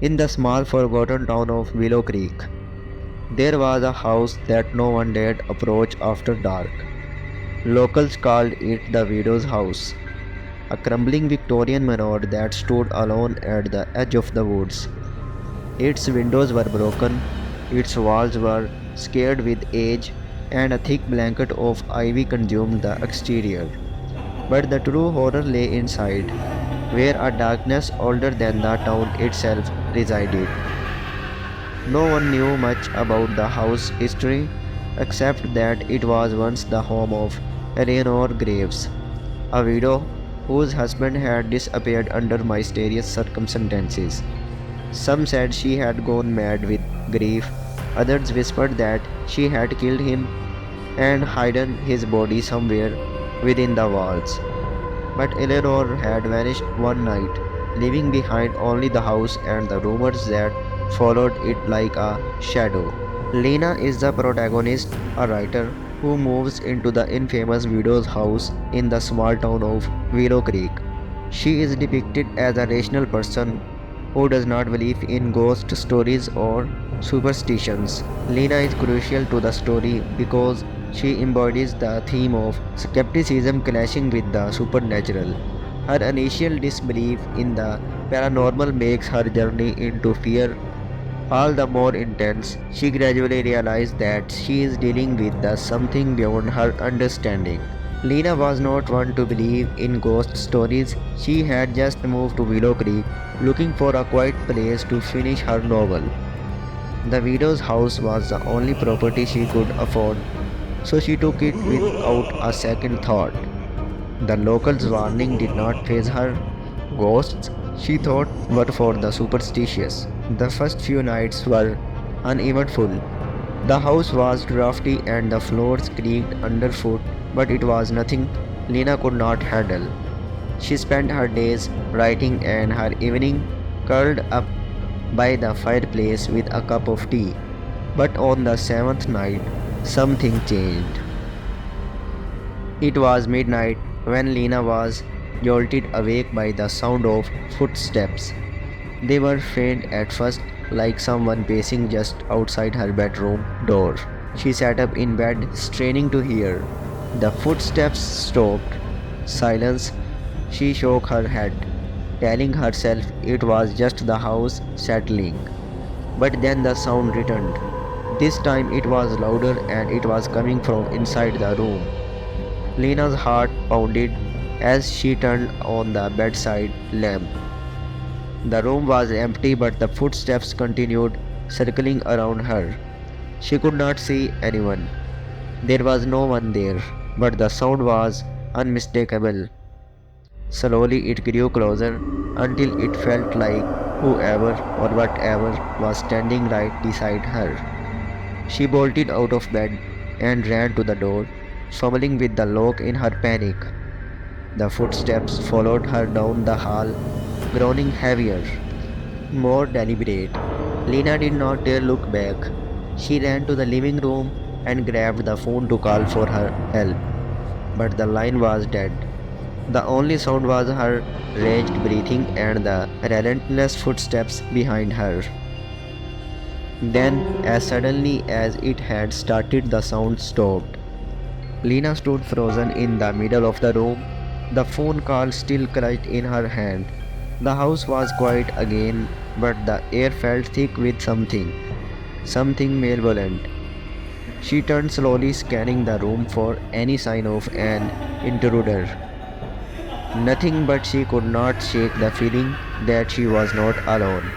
In the small forgotten town of Willow Creek, there was a house that no one dared approach after dark. Locals called it the widow's house, a crumbling Victorian manor that stood alone at the edge of the woods. Its windows were broken, its walls were scarred with age, and a thick blanket of ivy consumed the exterior. But the true horror lay inside, where a darkness older than the town itself resided. No one knew much about the house's history except that it was once the home of Eleanor Graves, a widow whose husband had disappeared under mysterious circumstances. Some said she had gone mad with grief, others whispered that she had killed him and hidden his body somewhere within the walls. But Eleanor had vanished one night, leaving behind only the house and the rumors that followed it like a shadow. Lena is the protagonist, a writer who moves into the infamous widow's house in the small town of Willow Creek. She is depicted as a rational person who does not believe in ghost stories or superstitions. Lena is crucial to the story because she embodies the theme of skepticism clashing with the supernatural. Her initial disbelief in the paranormal makes her journey into fear all the more intense. She gradually realized that she is dealing with the something beyond her understanding. Lena was not one to believe in ghost stories. She had just moved to Willow Creek looking for a quiet place to finish her novel. The widow's house was the only property she could afford, so she took it without a second thought. The locals' warning did not faze her. Ghosts, she thought, were for the superstitious. The first few nights were uneventful. The house was drafty and the floors creaked underfoot, but it was nothing Lena could not handle. She spent her days writing and her evening curled up by the fireplace with a cup of tea. But on the seventh night, something changed. It was midnight when Lena was jolted awake by the sound of footsteps. They were faint at first, like someone pacing just outside her bedroom door. She sat up in bed, straining to hear. The footsteps stopped. Silence. She shook her head, telling herself it was just the house settling. But then the sound returned. This time it was louder and it was coming from inside the room. Lena's heart pounded as she turned on the bedside lamp. The room was empty, but the footsteps continued circling around her. She could not see anyone. There was no one there, but the sound was unmistakable. Slowly it grew closer until it felt like whoever or whatever was standing right beside her. She bolted out of bed and ran to the door, fumbling with the lock in her panic. The footsteps followed her down the hall, growing heavier, more deliberate. Lena did not dare look back. She ran to the living room and grabbed the phone to call for her help. But the line was dead. The only sound was her raged breathing and the relentless footsteps behind her. Then, as suddenly as it had started, the sound stopped. Lena stood frozen in the middle of the room, the phone call still clutched in her hand. The house was quiet again, but the air felt thick with something malevolent. She turned slowly, scanning the room for any sign of an intruder. Nothing, but she could not shake the feeling that she was not alone.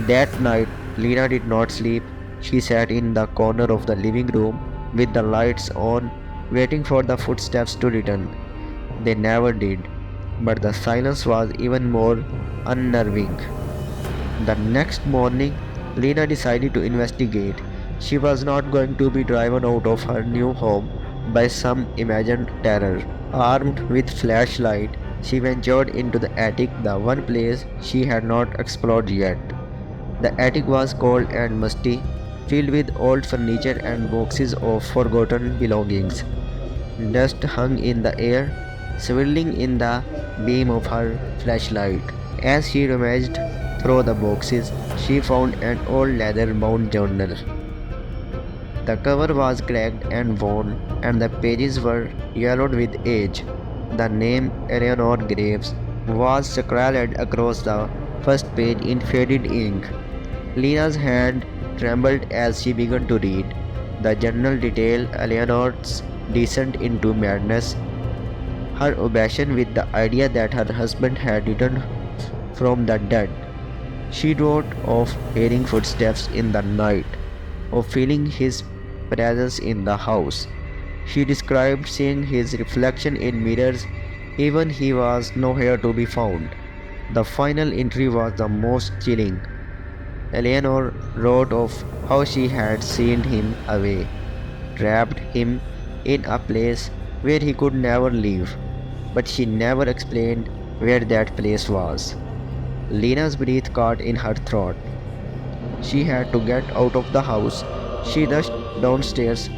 That night, Lena did not sleep. She sat in the corner of the living room with the lights on, waiting for the footsteps to return. They never did, but the silence was even more unnerving. The next morning, Lena decided to investigate. She was not going to be driven out of her new home by some imagined terror. Armed with flashlight, she ventured into the attic, the one place she had not explored yet. The attic was cold and musty, filled with old furniture and boxes of forgotten belongings. Dust hung in the air, swirling in the beam of her flashlight. As she rummaged, Through the boxes, she found an old leather bound journal. The cover was cracked and worn, and the pages were yellowed with age. The name Eleanor Graves was scrawled across the first page in faded ink. Lena's hand trembled as she began to read. The journal detailed Eleanor's descent into madness, her obsession with the idea that her husband had returned from the dead. She wrote of hearing footsteps in the night, of feeling his presence in the house. She described seeing his reflection in mirrors even he was nowhere to be found. The final entry was the most chilling. Eleanor wrote of how she had seen him away, trapped him in a place where he could never leave, but she never explained where that place was. Lena's breath caught in her throat. She had to get out of the house. She rushed downstairs,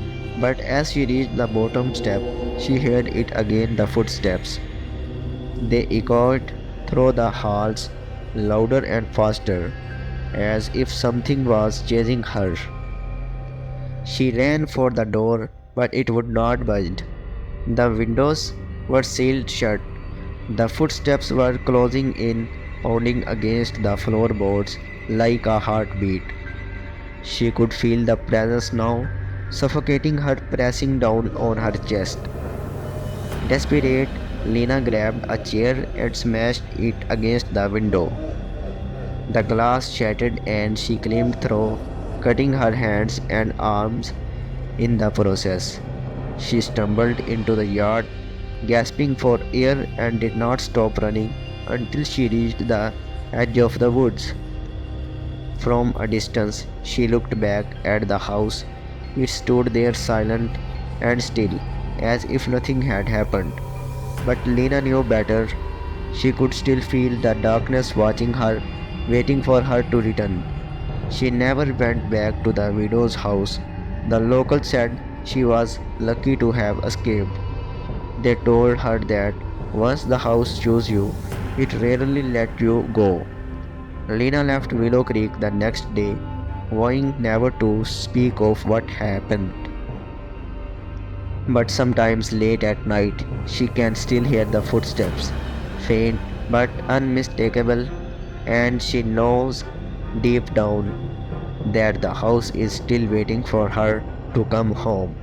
but as she reached the bottom step, she heard it again the footsteps. They echoed through the halls, louder and faster, as if something was chasing her. She ran for the door, but it would not budge. The windows were sealed shut. The footsteps were closing in, pounding against the floorboards like a heartbeat. She could feel the presence now, suffocating her, pressing down on her chest. Desperate, Lena grabbed a chair and smashed it against the window. The glass shattered and she climbed through, cutting her hands and arms in the process. She stumbled into the yard, gasping for air, and did not stop running until she reached the edge of the woods. From a distance, she looked back at the house. It stood there silent and still, as if nothing had happened. But Lena knew better. She could still feel the darkness watching her, waiting for her to return. She never went back to the widow's house. The locals said she was lucky to have escaped. They told her that once the house chose you, it rarely let you go. Lena left Willow Creek the next day, vowing never to speak of what happened. But sometimes late at night, she can still hear the footsteps, faint but unmistakable, and she knows deep down that the house is still waiting for her to come home.